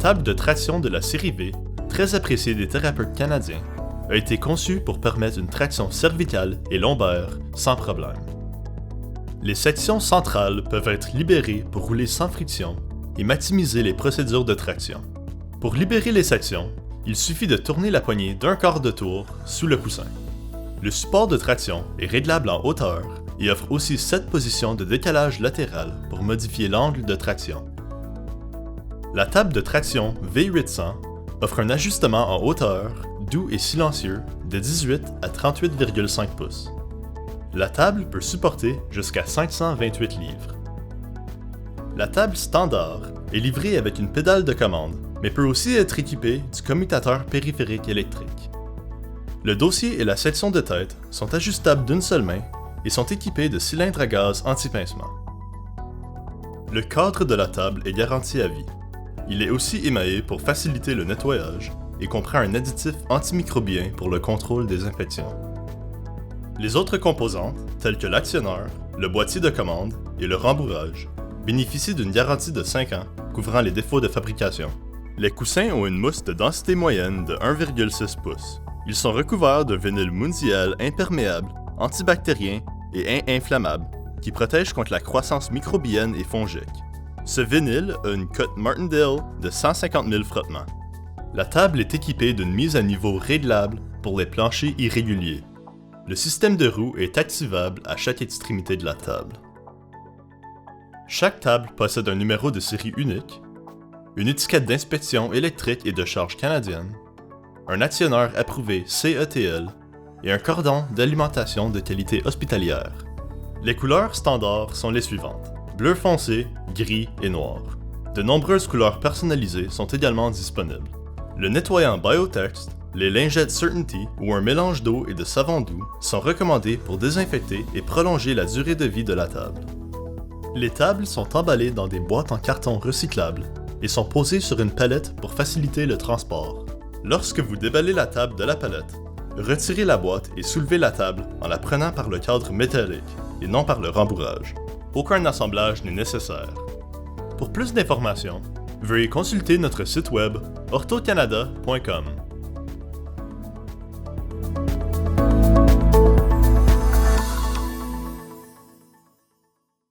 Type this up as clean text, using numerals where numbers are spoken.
table de traction de la série V, très appréciée des thérapeutes canadiens, a été conçue pour permettre une traction cervicale et lombaire sans problème. Les sections centrales peuvent être libérées pour rouler sans friction et maximiser les procédures de traction. Pour libérer les sections, il suffit de tourner la poignée d'un quart de tour sous le coussin. Le support de traction est réglable en hauteur et offre aussi 7 positions de décalage latéral pour modifier l'angle de traction. La table de traction V800 offre un ajustement en hauteur, doux et silencieux, de 18 à 38,5 pouces. La table peut supporter jusqu'à 528 livres. La table standard est livrée avec une pédale de commande, mais peut aussi être équipée du commutateur périphérique électrique. Le dossier et la section de tête sont ajustables d'une seule main et sont équipés de cylindres à gaz anti-pincement. Le cadre de la table est garanti à vie. Il est aussi émaillé pour faciliter le nettoyage et comprend un additif antimicrobien pour le contrôle des infections. Les autres composantes, telles que l'actionneur, le boîtier de commande et le rembourrage, bénéficient d'une garantie de 5 ans couvrant les défauts de fabrication. Les coussins ont une mousse de densité moyenne de 1,6 pouces. Ils sont recouverts d'un vinyle Mundial imperméable, antibactérien et inflammable, qui protège contre la croissance microbienne et fongique. Ce vinyle a une cote Martindale de 150 000 frottements. La table est équipée d'une mise à niveau réglable pour les planchers irréguliers. Le système de roue est activable à chaque extrémité de la table. Chaque table possède un numéro de série unique, une étiquette d'inspection électrique et de charge canadienne, un actionneur approuvé CETL et un cordon d'alimentation de qualité hospitalière. Les couleurs standards sont les suivantes: bleu foncé, gris et noir. De nombreuses couleurs personnalisées sont également disponibles. Le nettoyant Biotext, les lingettes Certainty ou un mélange d'eau et de savon doux sont recommandés pour désinfecter et prolonger la durée de vie de la table. Les tables sont emballées dans des boîtes en carton recyclables et sont posées sur une palette pour faciliter le transport. Lorsque vous déballez la table de la palette, retirez la boîte et soulevez la table en la prenant par le cadre métallique et non par le rembourrage. Aucun assemblage n'est nécessaire. Pour plus d'informations, veuillez consulter notre site web orthocanada.com.